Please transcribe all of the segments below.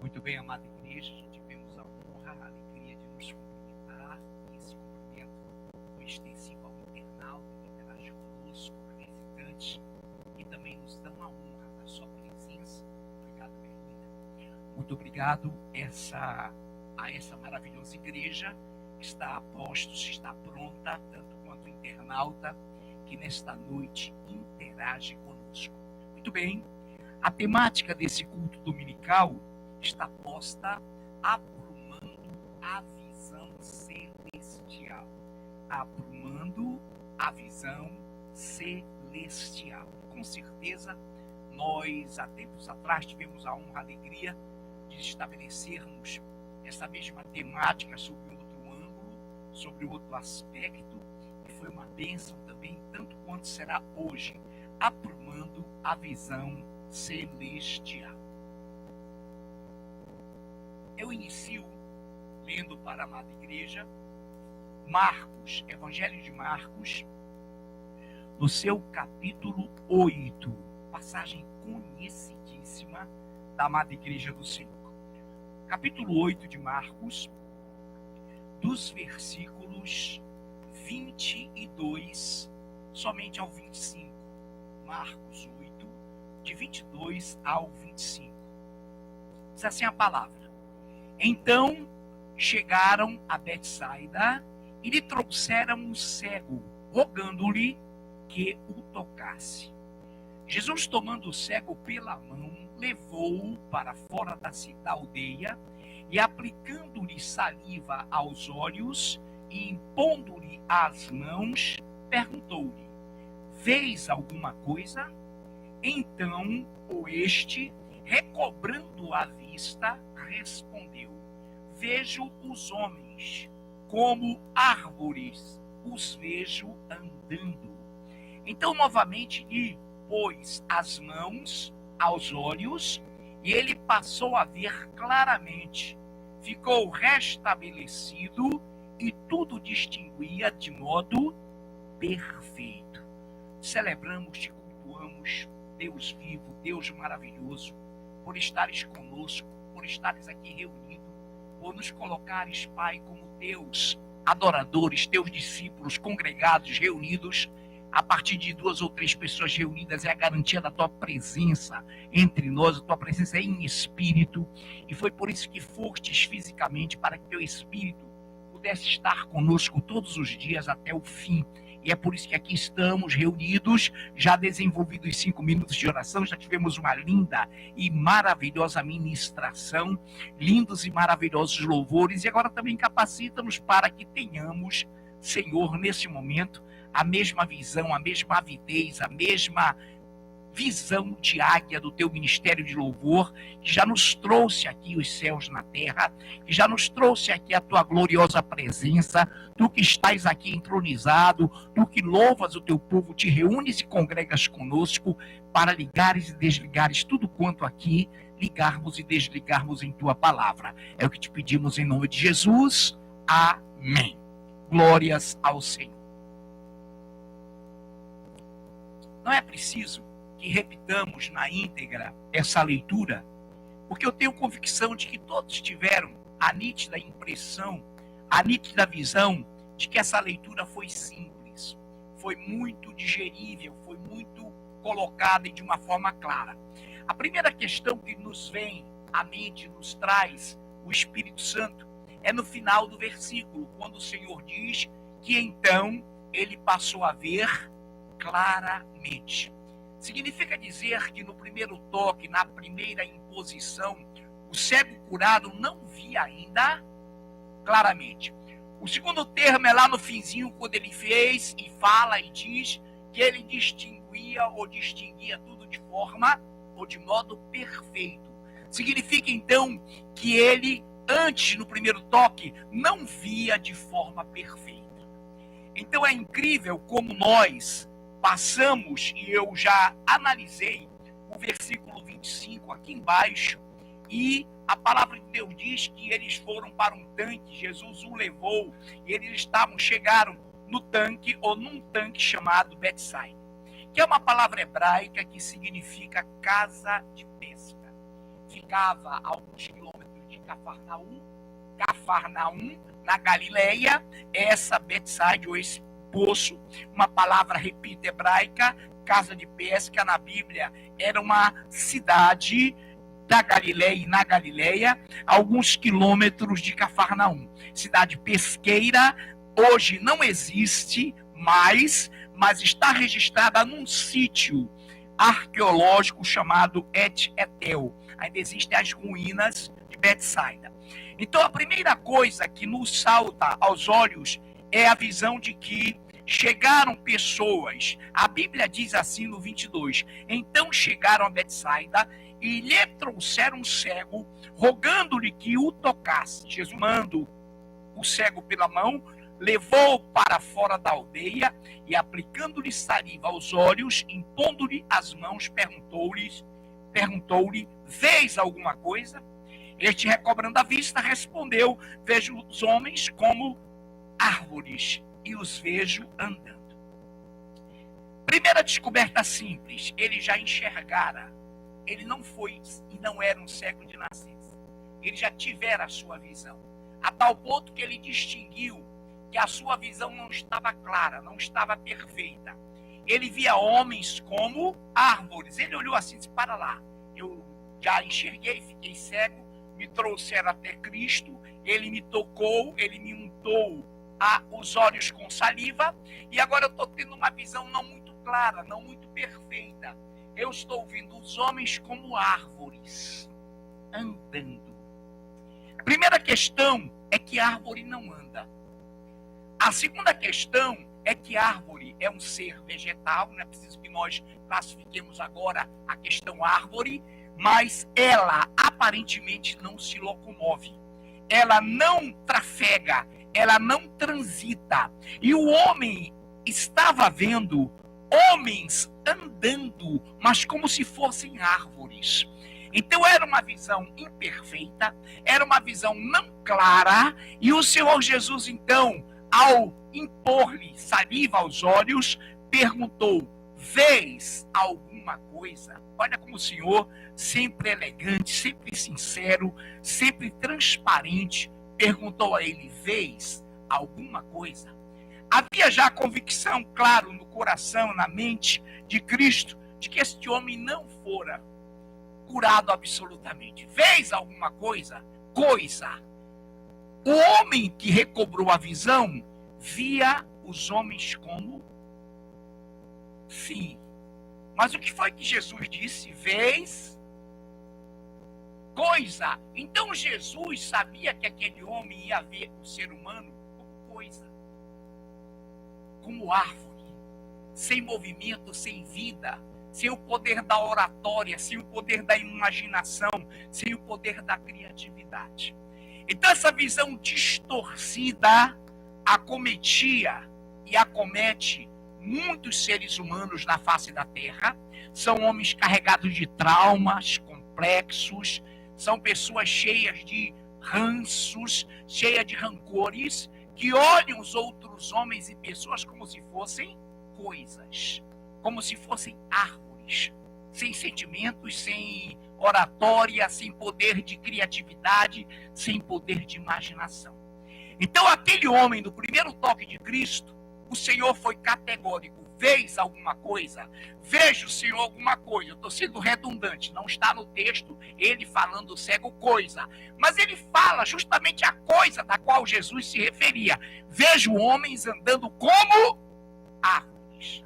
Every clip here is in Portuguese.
Muito bem, amada igreja, tivemos a honra, a alegria de nos cumprimentar. Esse cumprimento foi extensivo ao internauta que interage conosco, a visitantes, e também nos dão a honra da sua presença. Obrigado, Berlinda. Muito obrigado a essa maravilhosa igreja que está a postos, está pronta, tanto quanto o internauta que nesta noite interage conosco. Muito bem, a temática desse culto dominical está posta aprumando a visão celestial. Aprumando a visão celestial. Com certeza, nós há tempos atrás tivemos a honra, a alegria de estabelecermos essa mesma temática sobre outro ângulo, sobre outro aspecto, e foi uma bênção também, tanto quanto será hoje, aprumando a visão celestial. Eu inicio lendo para a amada igreja Marcos, Evangelho de Marcos, no seu capítulo 8, passagem conhecidíssima da amada igreja do Senhor. Capítulo 8 de Marcos, dos versículos 22 somente ao 25. Marcos 8, de 22 ao 25. Diz assim a palavra. Então chegaram a Betsaida e lhe trouxeram um cego, rogando-lhe que o tocasse. Jesus, tomando o cego pela mão, levou-o para fora da aldeia e, aplicando-lhe saliva aos olhos e impondo-lhe as mãos, perguntou-lhe: vês alguma coisa? Então este, recobrando a vista, respondeu: vejo os homens como árvores, os vejo andando. Então novamente lhe pôs as mãos aos olhos e ele passou a ver claramente. Ficou restabelecido e tudo distinguia de modo perfeito. Celebramos, te cultuamos, Deus vivo, Deus maravilhoso, por estares conosco, por estares aqui reunidos, por nos colocares, Pai, como teus adoradores, teus discípulos congregados, reunidos. A partir de 2 ou 3 pessoas reunidas é a garantia da tua presença entre nós, a tua presença é em espírito, e foi por isso que fostes fisicamente, para que teu espírito pudesse estar conosco todos os dias até o fim. E é por isso que aqui estamos reunidos, já desenvolvidos 5 minutos de oração, já tivemos uma linda e maravilhosa ministração, lindos e maravilhosos louvores, e agora também capacita-nos para que tenhamos, Senhor, nesse momento, a mesma visão, a mesma avidez, a mesma visão de águia do teu ministério de louvor, que já nos trouxe aqui os céus na terra, que já nos trouxe aqui a tua gloriosa presença, tu que estás aqui entronizado, tu que louvas o teu povo, te reúnes e congregas conosco para ligares e desligares tudo quanto aqui, ligarmos e desligarmos em tua palavra. É o que te pedimos em nome de Jesus. Amém. Glórias ao Senhor. Não é preciso que repitamos na íntegra essa leitura, porque eu tenho convicção de que todos tiveram a nítida impressão, a nítida visão de que essa leitura foi simples, foi muito digerível, foi muito colocada e de uma forma clara. A primeira questão que nos vem à mente, nos traz o Espírito Santo, é no final do versículo, quando o Senhor diz que então ele passou a ver claramente. Significa dizer que no primeiro toque, na primeira imposição, o cego curado não via ainda claramente. O segundo termo é lá no finzinho, quando ele fez e fala e diz que ele distinguia ou distinguia tudo de forma ou de modo perfeito. Significa então que ele, antes, no primeiro toque, não via de forma perfeita. Então é incrível como nós passamos, e eu já analisei o versículo 25 aqui embaixo, e a palavra de Deus diz que eles foram para um tanque, Jesus o levou, e eles chegaram no tanque, ou num tanque chamado Betsaida, que é uma palavra hebraica que significa casa de pesca. Ficava a alguns quilômetros Cafarnaum, na Galileia, essa Betsaida, ou esse poço, uma palavra, repito, hebraica, casa de pesca, na Bíblia, era uma cidade da Galileia e na Galileia, alguns quilômetros de Cafarnaum. Cidade pesqueira, hoje não existe mais, mas está registrada num sítio arqueológico chamado Et Etel. Ainda existem as ruínas de Betsaida. Então a primeira coisa que nos salta aos olhos é a visão de que chegaram pessoas. A Bíblia diz assim no 22: então chegaram a Betsaida e lhe trouxeram um cego, rogando-lhe que o tocasse. Jesus, tomando o cego pela mão, levou-o para fora da aldeia e, aplicando-lhe saliva aos olhos, impondo-lhe as mãos, perguntou-lhe: vês alguma coisa? Este, recobrando a vista, respondeu: vejo os homens como árvores e os vejo andando. Primeira descoberta simples: ele já enxergara. Ele não foi e não era um cego de nascença. Ele já tivera a sua visão, a tal ponto que ele distinguiu que a sua visão não estava clara, não estava perfeita. Ele via homens como árvores. Ele olhou assim e disse: para lá, eu já enxerguei, fiquei cego, me trouxeram até Cristo, ele me tocou, ele me untou os olhos com saliva, e agora eu estou tendo uma visão não muito clara, não muito perfeita. Eu estou vendo os homens como árvores, andando. A primeira questão é que árvore não anda. A segunda questão é que árvore é um ser vegetal, não é preciso que nós classifiquemos agora a questão árvore, mas ela aparentemente não se locomove, ela não trafega, ela não transita. E o homem estava vendo homens andando, mas como se fossem árvores. Então era uma visão imperfeita, era uma visão não clara, e o Senhor Jesus, então, ao impor-lhe saliva aos olhos, perguntou: vês alguma coisa? Olha como o Senhor, sempre elegante, sempre sincero, sempre transparente, perguntou a ele: vês alguma coisa? Havia já a convicção, claro, no coração, na mente de Cristo, de que este homem não fora curado absolutamente. Vês alguma coisa? Coisa. O homem que recobrou a visão via os homens como sim. Mas o que foi que Jesus disse? Vês coisa. Então Jesus sabia que aquele homem ia ver o ser humano como coisa, como árvore, sem movimento, sem vida, sem o poder da oratória, sem o poder da imaginação, sem o poder da criatividade. Então essa visão distorcida acometia e acomete muitos seres humanos na face da terra. São homens carregados de traumas complexos, são pessoas cheias de ranços, cheias de rancores, que olham os outros homens e pessoas como se fossem coisas, como se fossem árvores, sem sentimentos, sem oratória, sem poder de criatividade, sem poder de imaginação. Então aquele homem, no primeiro toque de Cristo, o Senhor foi categórico: vês alguma coisa? Vejo, Senhor, alguma coisa. Eu estou sendo redundante, não está no texto ele falando cego coisa, mas ele fala justamente a coisa da qual Jesus se referia. Vejo homens andando como árvores.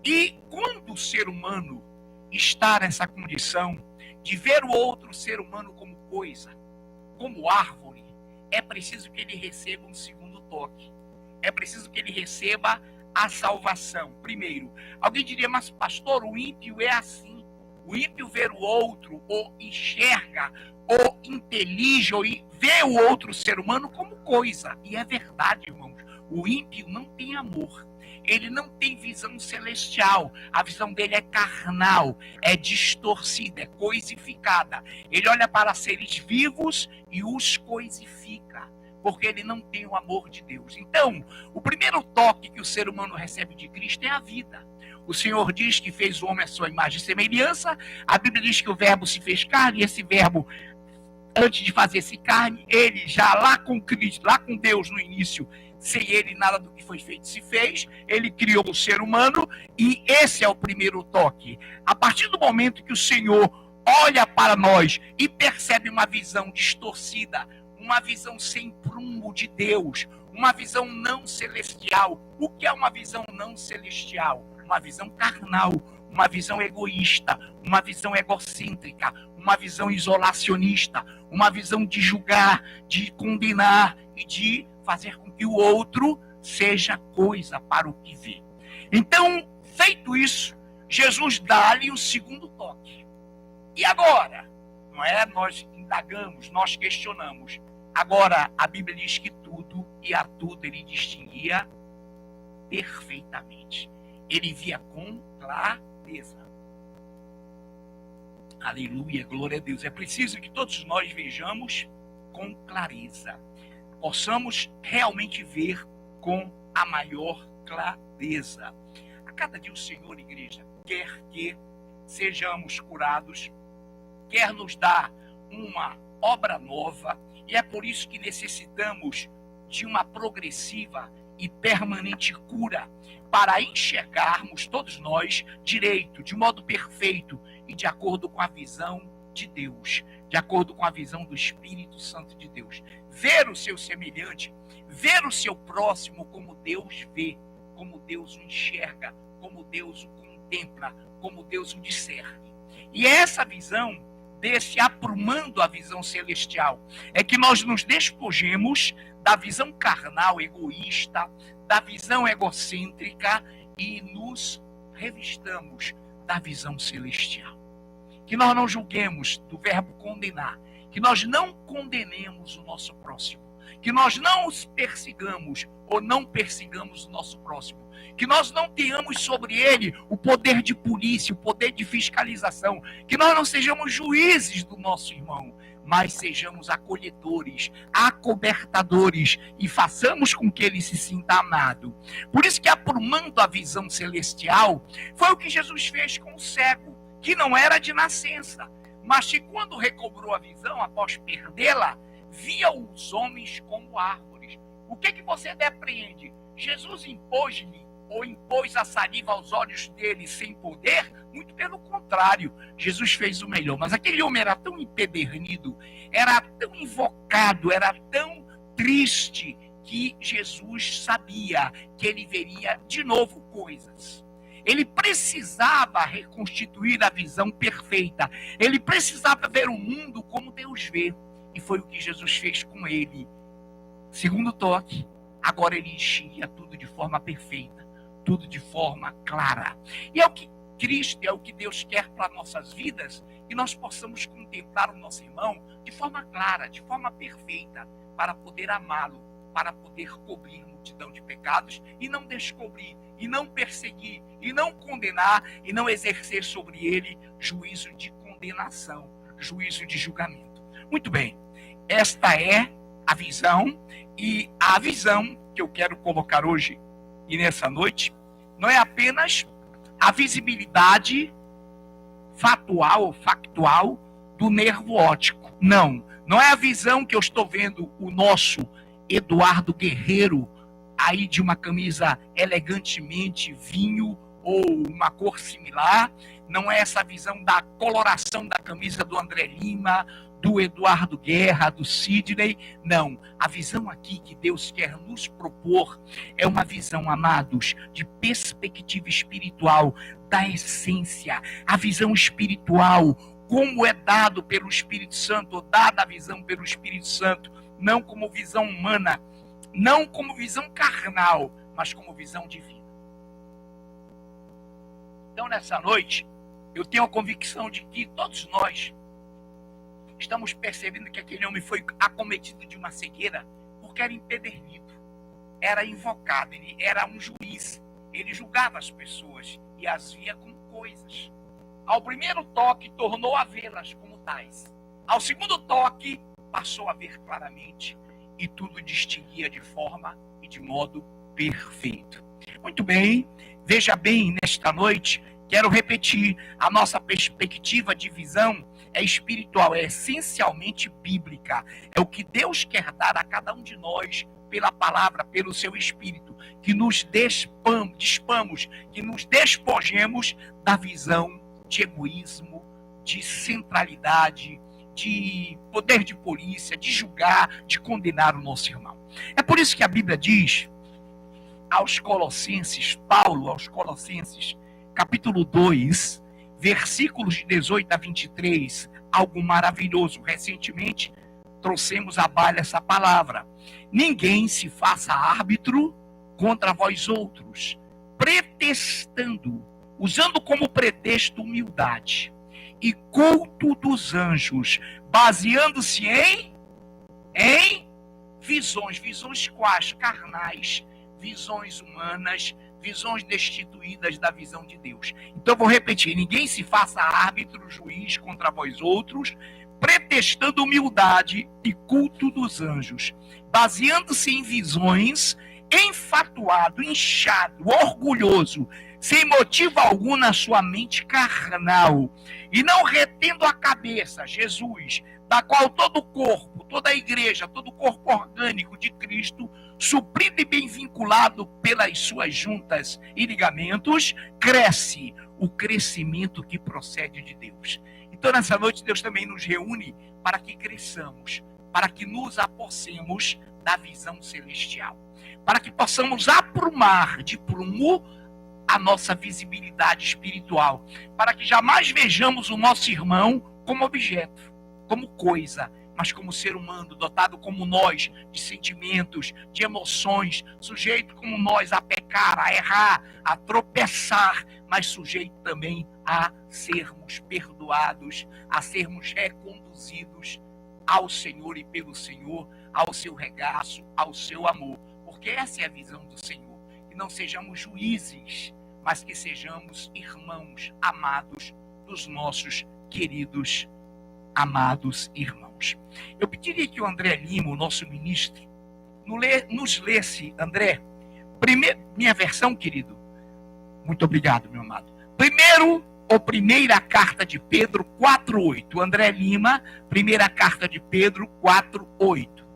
E quando o ser humano está nessa condição de ver o outro ser humano como coisa, como árvore, é preciso que ele receba um segundo toque. É preciso que ele receba a salvação. Primeiro, alguém diria: mas pastor, o ímpio é assim. O ímpio vê o outro, ou enxerga, ou intelige, ou vê o outro ser humano como coisa. E é verdade, irmãos. O ímpio não tem amor. Ele não tem visão celestial. A visão dele é carnal, é distorcida, é coisificada. Ele olha para seres vivos e os coisifica, porque ele não tem o amor de Deus. Então, o primeiro toque que o ser humano recebe de Cristo é a vida. O Senhor diz que fez o homem à sua imagem e semelhança. A Bíblia diz que o verbo se fez carne, e esse verbo antes de fazer-se carne, ele já lá com Cristo, lá com Deus no início, sem ele nada do que foi feito se fez, ele criou o ser humano e esse é o primeiro toque. A partir do momento que o Senhor olha para nós e percebe uma visão distorcida, uma visão sem prumo de Deus, uma visão não celestial. O que é uma visão não celestial? Uma visão carnal, uma visão egoísta, uma visão egocêntrica, uma visão isolacionista, uma visão de julgar, de condenar e de fazer com que o outro seja coisa para o que vê. Então, feito isso, Jesus dá-lhe o segundo toque. E agora? Não é? Nós indagamos, nós questionamos. Agora, a Bíblia diz que tudo e a tudo ele distinguia perfeitamente. Ele via com clareza. Aleluia, glória a Deus. É preciso que todos nós vejamos com clareza. Possamos realmente ver com a maior clareza. A cada dia o Senhor, igreja, quer que sejamos curados, quer nos dar uma obra nova, e é por isso que necessitamos de uma progressiva e permanente cura, para enxergarmos todos nós direito, de modo perfeito e de acordo com a visão de Deus, de acordo com a visão do Espírito Santo de Deus. Ver o seu semelhante, ver o seu próximo como Deus vê, como Deus o enxerga, como Deus o contempla, como Deus o discerne. E é essa visão, desse aprumando a visão celestial, é que nós nos despojemos da visão carnal, egoísta, da visão egocêntrica e nos revistamos da visão celestial. Que nós não julguemos do verbo condenar, que nós não condenemos o nosso próximo, que nós não os persigamos ou não persigamos o nosso próximo, que nós não tenhamos sobre ele o poder de polícia, o poder de fiscalização, que nós não sejamos juízes do nosso irmão, mas sejamos acolhedores, acobertadores e façamos com que ele se sinta amado. Por isso que, aprumando a visão celestial, foi o que Jesus fez com o cego, que não era de nascença, mas que quando recobrou a visão, após perdê-la, via os homens como árvores. O que você depreende? Jesus impôs-lhe ou impôs a saliva aos olhos dele sem poder? Muito pelo contrário, Jesus fez o melhor. Mas aquele homem era tão empedernido, era tão invocado, era tão triste, que Jesus sabia que ele veria de novo coisas. Ele precisava reconstituir a visão perfeita. Ele precisava ver o mundo como Deus vê. E foi o que Jesus fez com ele. Segundo toque, agora ele enxia tudo de forma perfeita, tudo de forma clara. E é o que Cristo, é o que Deus quer para nossas vidas, que nós possamos contemplar o nosso irmão de forma clara, de forma perfeita, para poder amá-lo, para poder cobrir multidão de pecados e não descobrir, e não perseguir, e não condenar, e não exercer sobre ele juízo de condenação, juízo de julgamento. Muito bem, esta é a visão, e a visão que eu quero colocar hoje e nessa noite não é apenas a visibilidade fatual ou factual do nervo óptico. Não é a visão que eu estou vendo o nosso Eduardo Guerreiro aí de uma camisa elegantemente vinho ou uma cor similar. Não é essa visão da coloração da camisa do André Lima, do Eduardo Guerra, do Sidney. Não, a visão aqui que Deus quer nos propor é uma visão, amados, de perspectiva espiritual, da essência, a visão espiritual, como é dado pelo Espírito Santo, ou dada a visão pelo Espírito Santo, não como visão humana, não como visão carnal, mas como visão divina. Então, nessa noite, eu tenho a convicção de que todos nós estamos percebendo que aquele homem foi acometido de uma cegueira porque era empedernido, era invocado, ele era um juiz, ele julgava as pessoas e as via como coisas. Ao primeiro toque, tornou a vê-las como tais. Ao segundo toque, passou a ver claramente e tudo distinguia de forma e de modo perfeito. Muito bem, veja bem nesta noite Quero repetir, a nossa perspectiva de visão é espiritual, é essencialmente bíblica. É o que Deus quer dar a cada um de nós pela palavra, pelo seu Espírito, que nos despamos, que nos despojemos da visão de egoísmo, de centralidade, de poder de polícia, de julgar, de condenar o nosso irmão. É por isso que a Bíblia diz aos Colossenses, Paulo aos Colossenses, capítulo 2, versículos de 18 a 23, algo maravilhoso. Recentemente trouxemos à baila essa palavra. Ninguém se faça árbitro contra vós outros, pretextando, usando como pretexto humildade e culto dos anjos, baseando-se em visões quais? Carnais, visões humanas, visões destituídas da visão de Deus. Então vou repetir, ninguém se faça árbitro, juiz contra vós outros, pretextando humildade e culto dos anjos, baseando-se em visões, enfatuado, inchado, orgulhoso, sem motivo algum na sua mente carnal, e não retendo a cabeça, Jesus, da qual todo o corpo, toda a igreja, todo o corpo orgânico de Cristo, suprido e bem vinculado pelas suas juntas e ligamentos, cresce o crescimento que procede de Deus. Então nessa noite Deus também nos reúne para que cresçamos, para que nos apossemos da visão celestial, para que possamos aprumar de prumo a nossa visibilidade espiritual, para que jamais vejamos o nosso irmão como objeto, como coisa, mas como ser humano, dotado como nós de sentimentos, de emoções, sujeito como nós a pecar, a errar, a tropeçar, mas sujeito também a sermos perdoados, a sermos reconduzidos ao Senhor e pelo Senhor, ao seu regaço, ao seu amor. Porque essa é a visão do Senhor. Que não sejamos juízes, mas que sejamos irmãos amados dos nossos queridos, amados irmãos. Eu pediria que o André Lima, o nosso ministro, nos lesse, André, minha versão, querido. Muito obrigado, meu amado. Primeira carta de Pedro 4:8. André Lima, primeira carta de Pedro 4:8.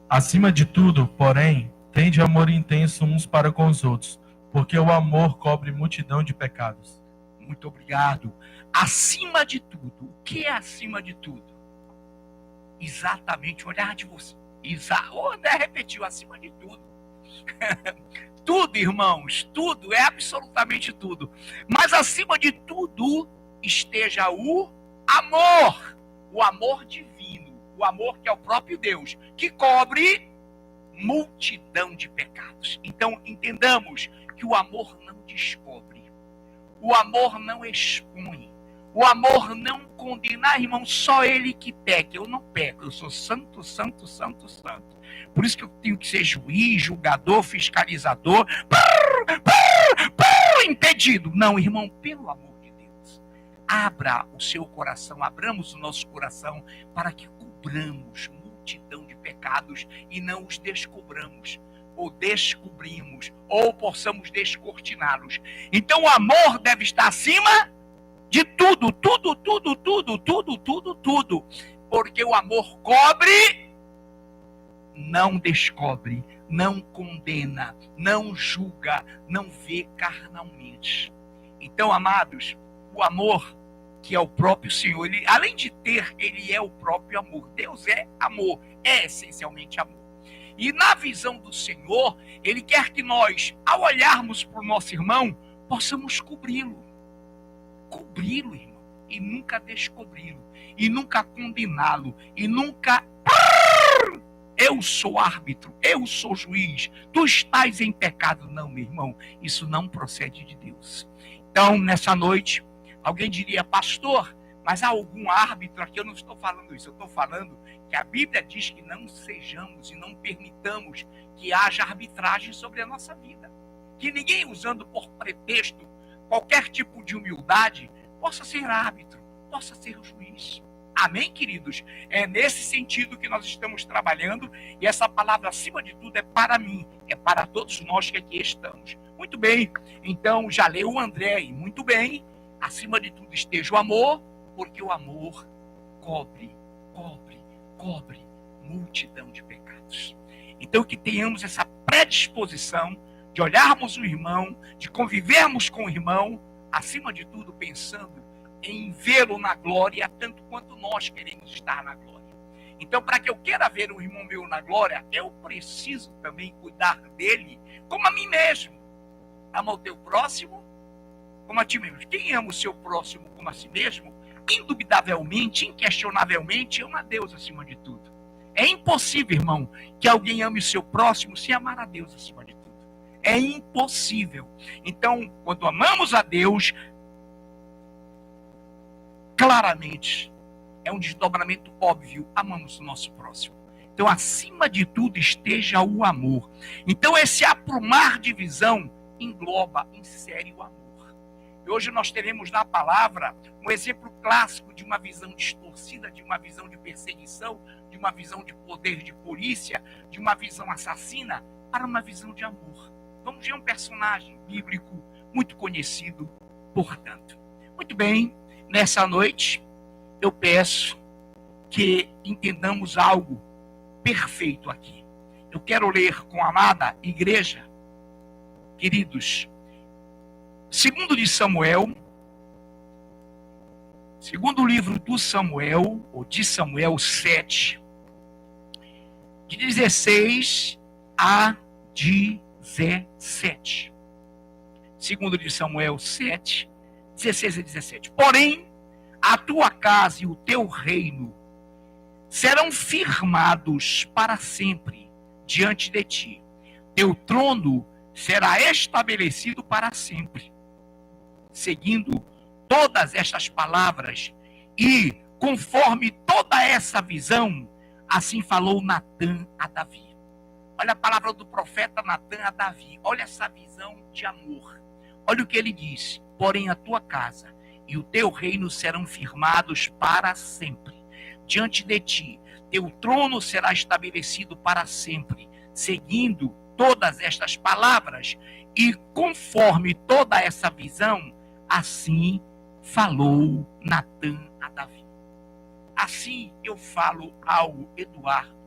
Acima de tudo, porém, tende amor intenso uns para com os outros, porque o amor cobre multidão de pecados. Muito obrigado. Acima de tudo. O que é acima de tudo? Exatamente o olhar de você. O André repetiu, acima de tudo. Tudo, irmãos, tudo, é absolutamente tudo. Mas acima de tudo esteja o amor divino, o amor que é o próprio Deus, que cobre multidão de pecados. Então entendamos que o amor não descobre, o amor não expõe, o amor não condena. Irmão, só ele que peca, eu não peco, eu sou santo, santo, santo, santo. Por isso que eu tenho que ser juiz, julgador, fiscalizador, impedido. Não, irmão, pelo amor de Deus, abra o seu coração, abramos o nosso coração para que cobramos multidão de pecados e não os descobramos, ou descobrimos, ou possamos descortiná-los. Então o amor deve estar acima de tudo, tudo, tudo, tudo, tudo, tudo, tudo. Porque o amor cobre, não descobre, não condena, não julga, não vê carnalmente. Então, amados, o amor, que é o próprio Senhor, ele, além de ter, ele é o próprio amor. Deus é amor, é essencialmente amor. E na visão do Senhor, ele quer que nós, ao olharmos para o nosso irmão, possamos cobri-lo, irmão, e nunca descobri-lo, e nunca condená-lo, e nunca eu sou árbitro, eu sou juiz, tu estás em pecado. Não, meu irmão, isso não procede de Deus. Então, nessa noite, alguém diria, pastor, mas há algum árbitro aqui? Eu não estou falando isso, eu estou falando que a Bíblia diz que não sejamos e não permitamos que haja arbitragem sobre a nossa vida. Que ninguém, usando por pretexto qualquer tipo de humildade, possa ser árbitro, possa ser juiz. Amém, queridos? É nesse sentido que nós estamos trabalhando, e essa palavra, acima de tudo, é para mim, é para todos nós que aqui estamos. Muito bem, então já leu o André, e muito bem, acima de tudo esteja o amor, porque o amor cobre multidão de pecados. Então que tenhamos essa predisposição de olharmos o irmão, de convivermos com o irmão, acima de tudo pensando em vê-lo na glória, tanto quanto nós queremos estar na glória. Então, para que eu queira ver o irmão meu na glória, eu preciso também cuidar dele como a mim mesmo. Ama o teu próximo como a ti mesmo. Quem ama o seu próximo como a si mesmo, indubitavelmente, inquestionavelmente, ama a Deus acima de tudo. É impossível, irmão, que alguém ame o seu próximo sem amar a Deus acima de tudo. É impossível. Então, quando amamos a Deus, claramente, é um desdobramento óbvio, amamos o nosso próximo. Então, acima de tudo, esteja o amor. Então, esse aprumar de visão engloba, insere o amor. E hoje nós teremos na palavra um exemplo clássico de uma visão distorcida, de uma visão de perseguição, de uma visão de poder de polícia, de uma visão assassina, para uma visão de amor. Vamos ver um personagem bíblico muito conhecido, portanto. Muito bem. Nessa noite, eu peço que entendamos algo perfeito aqui. Eu quero ler com a amada igreja, queridos, segundo livro do Samuel, ou de Samuel 7, de 16 a 17. Segundo de Samuel 7, 16 a 17. Porém, a tua casa e o teu reino serão firmados para sempre diante de ti. Teu trono será estabelecido para sempre. Seguindo todas estas palavras e conforme toda essa visão, assim falou Natã a Davi. Olha a palavra do profeta Natã a Davi. Olha essa visão de amor. Olha o que ele disse. Porém, a tua casa e o teu reino serão firmados para sempre. Diante de ti, teu trono será estabelecido para sempre. Seguindo todas estas palavras e conforme toda essa visão, assim falou Natã a Davi. Assim eu falo ao Eduardo.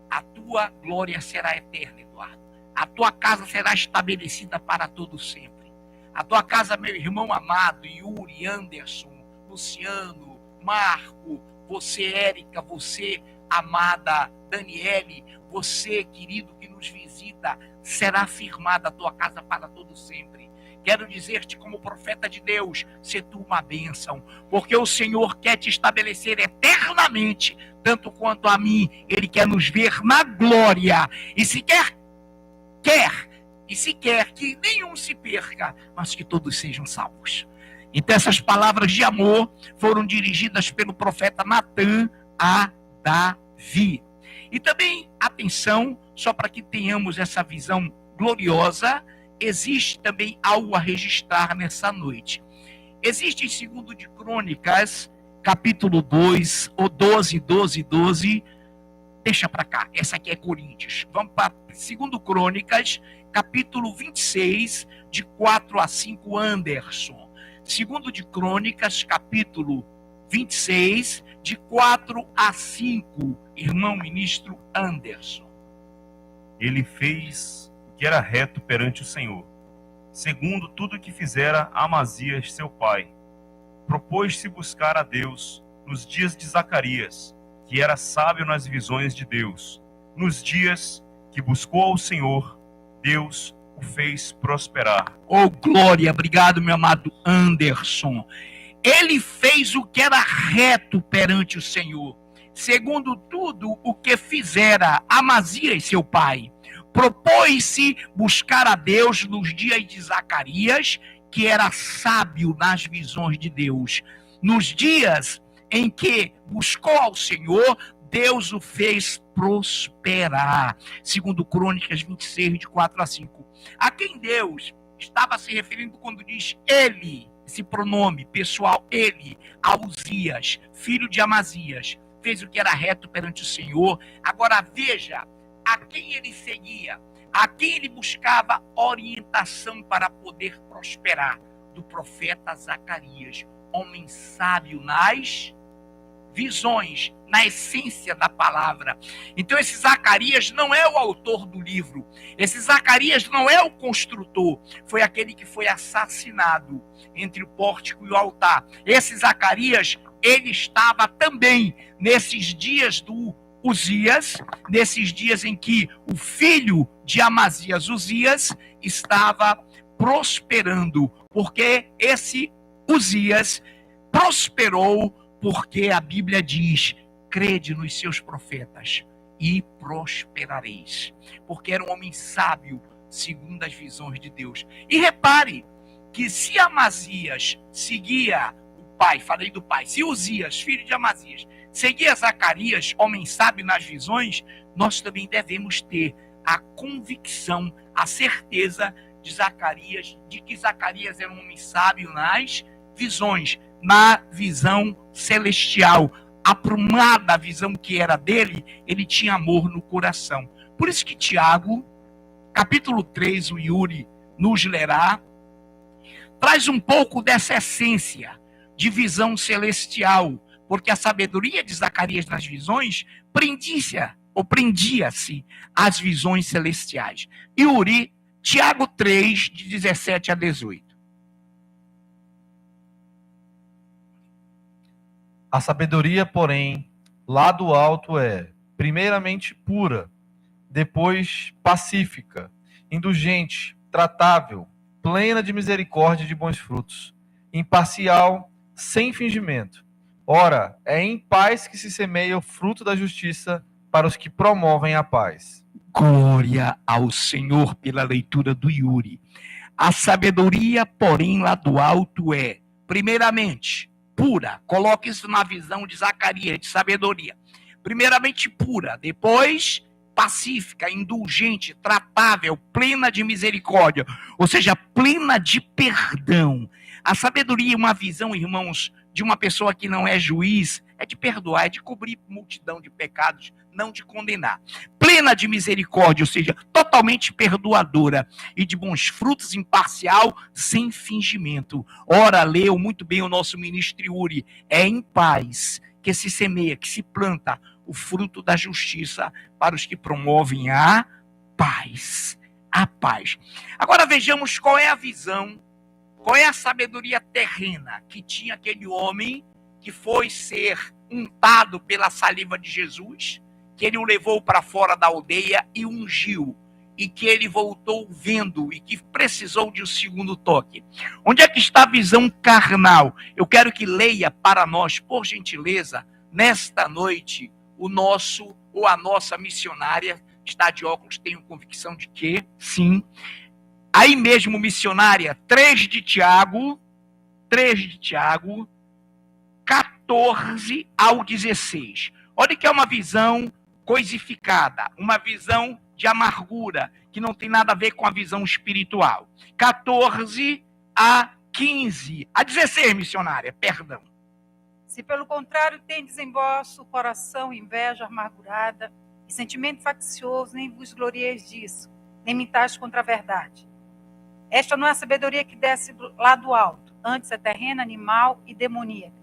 A tua glória será eterna, Eduardo. A tua casa será estabelecida para todo sempre. A tua casa, meu irmão amado, Yuri, Anderson, Luciano, Marco, você, Érica, você, amada Daniele, você, querido, que nos visita, será firmada a tua casa para todo sempre. Quero dizer-te como profeta de Deus, se tu uma bênção, porque o Senhor quer te estabelecer eternamente, tanto quanto a mim, Ele quer nos ver na glória, e se quer que nenhum se perca, mas que todos sejam salvos. Então essas palavras de amor foram dirigidas pelo profeta Natã a Davi. E também, atenção, só para que tenhamos essa visão gloriosa, existe também algo a registrar nessa noite. Existe em 2 de Crônicas, capítulo 2, ou 12, deixa para cá, essa aqui é Coríntios. Vamos para 2 Crônicas, capítulo 26, de 4 a 5, Anderson. 2 de Crônicas, capítulo 26, de 4 a 5, irmão ministro Anderson. Ele fez o que era reto perante o Senhor, segundo tudo o que fizera Amazias, seu pai. Propôs-se buscar a Deus nos dias de Zacarias, que era sábio nas visões de Deus. Nos dias que buscou ao Senhor, Deus o fez prosperar. Oh, glória! Obrigado, meu amado Anderson. Ele fez o que era reto perante o Senhor, segundo tudo o que fizera Amazias, seu pai. Propôs-se buscar a Deus nos dias de Zacarias, que era sábio nas visões de Deus. Nos dias em que buscou ao Senhor, Deus o fez prosperar. Segundo Crônicas 26, de 4 a 5. A quem Deus estava se referindo quando diz ele, esse pronome pessoal, ele, a Uzias, filho de Amazias, fez o que era reto perante o Senhor. Agora veja a quem ele seguia, a quem ele buscava orientação para poder prosperar, do profeta Zacarias, homem sábio nas visões, na essência da palavra. Então esse Zacarias não é o autor do livro, esse Zacarias não é o construtor, foi aquele que foi assassinado entre o pórtico e o altar. Esse Zacarias, ele estava também nesses dias do Uzias, nesses dias em que o filho de Amazias, Uzias, estava prosperando, porque esse Uzias prosperou porque a Bíblia diz: crede nos seus profetas e prosperareis. Porque era um homem sábio, segundo as visões de Deus. E repare que se Amazias seguia o pai, falei do pai, se Uzias, filho de Amazias, seguia Zacarias, homem sábio nas visões, nós também devemos ter a convicção, a certeza de Zacarias, de que Zacarias era um homem sábio nas visões, na visão celestial, aprumada a visão que era dele, ele tinha amor no coração. Por isso que Tiago, capítulo 3, o Yuri nos lerá, traz um pouco dessa essência de visão celestial, porque a sabedoria de Zacarias nas visões prendia-se às visões celestiais. Yuri, Tiago 3, de 17 a 18. A sabedoria, porém, lá do alto é, primeiramente, pura, depois pacífica, indulgente, tratável, plena de misericórdia e de bons frutos, imparcial, sem fingimento. Ora, é em paz que se semeia o fruto da justiça para os que promovem a paz. Glória ao Senhor pela leitura do Yuri. A sabedoria, porém, lá do alto é, primeiramente, pura. Coloque isso na visão de Zacarias, de sabedoria. Primeiramente pura, depois pacífica, indulgente, tratável, plena de misericórdia, ou seja, plena de perdão. A sabedoria é uma visão, irmãos, de uma pessoa que não é juiz, é de perdoar, é de cobrir multidão de pecados, não de condenar. Plena de misericórdia, ou seja, totalmente perdoadora, e de bons frutos, imparcial, sem fingimento. Ora, leu muito bem o nosso ministro Yuri, é em paz que se semeia, que se planta o fruto da justiça para os que promovem a paz. A paz. Agora vejamos qual é a visão, qual é a sabedoria terrena que tinha aquele homem que foi ser untado pela saliva de Jesus, que ele o levou para fora da aldeia e ungiu, e que ele voltou vendo e que precisou de um segundo toque. Onde é que está a visão carnal? Eu quero que leia para nós, por gentileza, nesta noite, o nosso ou a nossa missionária, está de óculos, tenho convicção de que sim. Aí mesmo, missionária, 3 de Tiago, 14 ao 16. Olha que é uma visão coisificada, uma visão de amargura, que não tem nada a ver com a visão espiritual. 14 a 15, a 16, missionária, perdão. Se pelo contrário tendes em vosso coração inveja amargurada e sentimento faccioso, nem vos glorieis disso, nem mintais contra a verdade. Esta não é a sabedoria que desce lá do alto, antes é terrena, animal e demoníaca.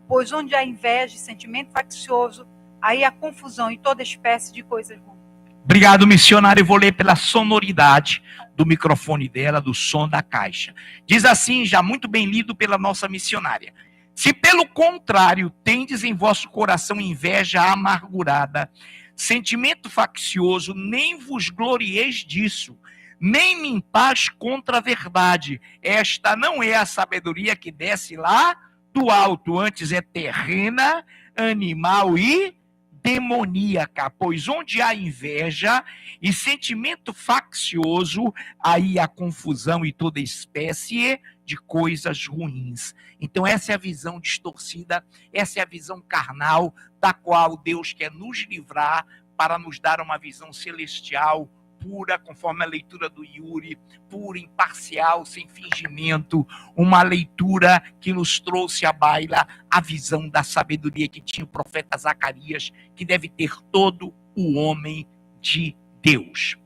Pois onde há inveja e sentimento faccioso, aí há confusão e toda espécie de coisas ruins. Obrigado, missionário. Eu vou ler pela sonoridade do microfone dela, do som da caixa. Diz assim, já muito bem lido pela nossa missionária. Se pelo contrário tendes em vosso coração inveja amargurada, sentimento faccioso, nem vos glorieis disso, nem mintais contra a verdade. Esta não é a sabedoria que desce lá do alto, antes é terrena, animal e demoníaca, pois onde há inveja e sentimento faccioso, aí há confusão e toda espécie de coisas ruins. Então essa é a visão distorcida, essa é a visão carnal, da qual Deus quer nos livrar para nos dar uma visão celestial, pura, conforme a leitura do Yuri, pura, imparcial, sem fingimento, uma leitura que nos trouxe à baila a visão da sabedoria que tinha o profeta Zacarias, que deve ter todo o homem de Deus.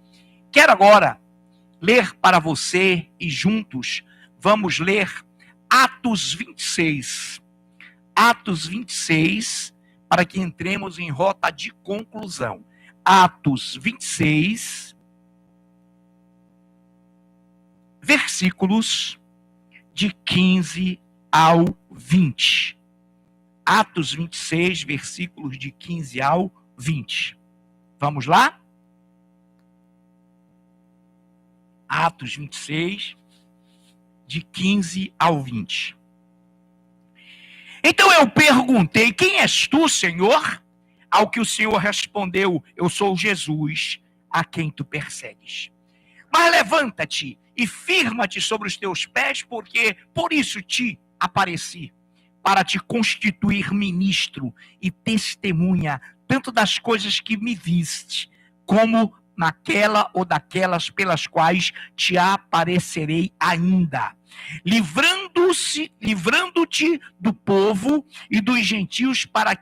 Quero agora ler para você e juntos vamos ler Atos 26. Atos 26, para que entremos em rota de conclusão. Atos 26, versículos de 15 ao 20. Atos 26, versículos de 15 ao 20. Vamos lá? Atos 26, de 15 ao 20. Então eu perguntei: quem és tu, Senhor? Ao que o Senhor respondeu: eu sou Jesus, a quem tu persegues. Mas levanta-te e firma-te sobre os teus pés, porque por isso te apareci, para te constituir ministro e testemunha, tanto das coisas que me viste, como naquela ou daquelas pelas quais te aparecerei ainda, livrando-te do povo e dos gentios, para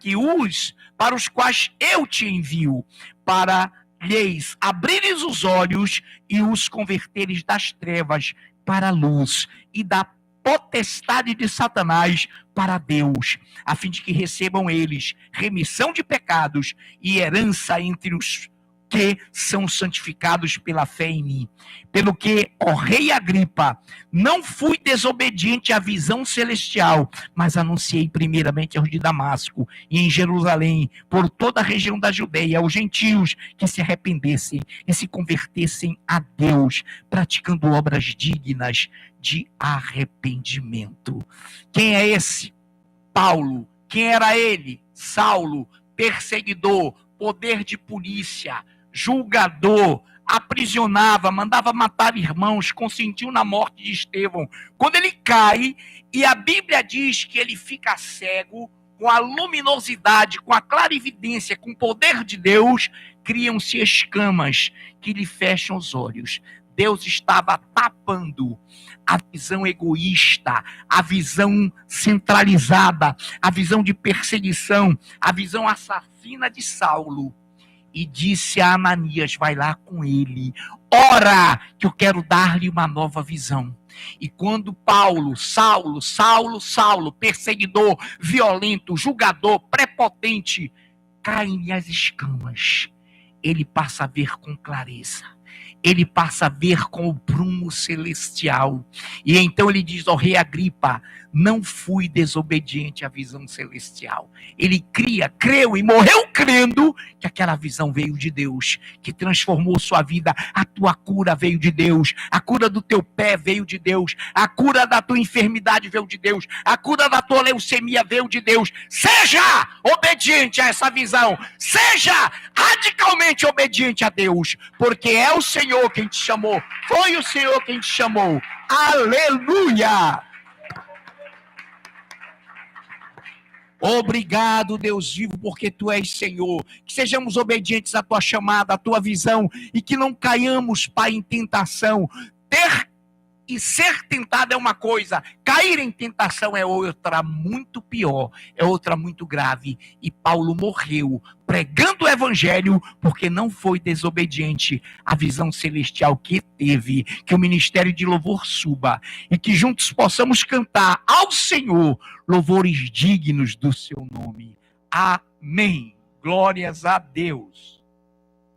os quais eu te envio, para lhes abrires os olhos e os converteres das trevas para a luz e da potestade de Satanás para Deus, a fim de que recebam eles remissão de pecados e herança entre os que são santificados pela fé em mim. Pelo que, ó rei Agripa, não fui desobediente à visão celestial, mas anunciei primeiramente aos de Damasco e em Jerusalém, por toda a região da Judeia, aos gentios que se arrependessem e se convertessem a Deus, praticando obras dignas de arrependimento. Quem é esse? Paulo. Quem era ele? Saulo, perseguidor, poder de polícia, julgador, aprisionava, mandava matar irmãos, consentiu na morte de Estevão. Quando ele cai, e a Bíblia diz que ele fica cego, com a luminosidade, com a clarividência, com o poder de Deus, criam-se escamas que lhe fecham os olhos. Deus estava tapando a visão egoísta, a visão centralizada, a visão de perseguição, a visão assassina de Saulo. E disse a Ananias: vai lá com ele, ora, que eu quero dar-lhe uma nova visão. E quando Saulo, perseguidor, violento, julgador, prepotente, caem-lhe as escamas, ele passa a ver com clareza. Ele passa a ver com o prumo celestial. E então ele diz ao rei Agripa: não fui desobediente à visão celestial. Ele creu e morreu crendo que aquela visão veio de Deus, que transformou sua vida. A tua cura veio de Deus, a cura do teu pé veio de Deus, a cura da tua enfermidade veio de Deus, a cura da tua leucemia veio de Deus. Seja obediente a essa visão, seja radicalmente obediente a Deus, porque é o Senhor quem te chamou, foi o Senhor quem te chamou. Aleluia! Obrigado, Deus vivo, porque Tu és Senhor. Que sejamos obedientes à Tua chamada, à Tua visão, e que não caiamos, Pai, em tentação. Ter e ser tentado é uma coisa, cair em tentação é outra muito pior, é outra muito grave. E Paulo morreu pregando o evangelho porque não foi desobediente à visão celestial que teve. Que o ministério de louvor suba e que juntos possamos cantar ao Senhor louvores dignos do seu nome. Amém. Glórias a Deus.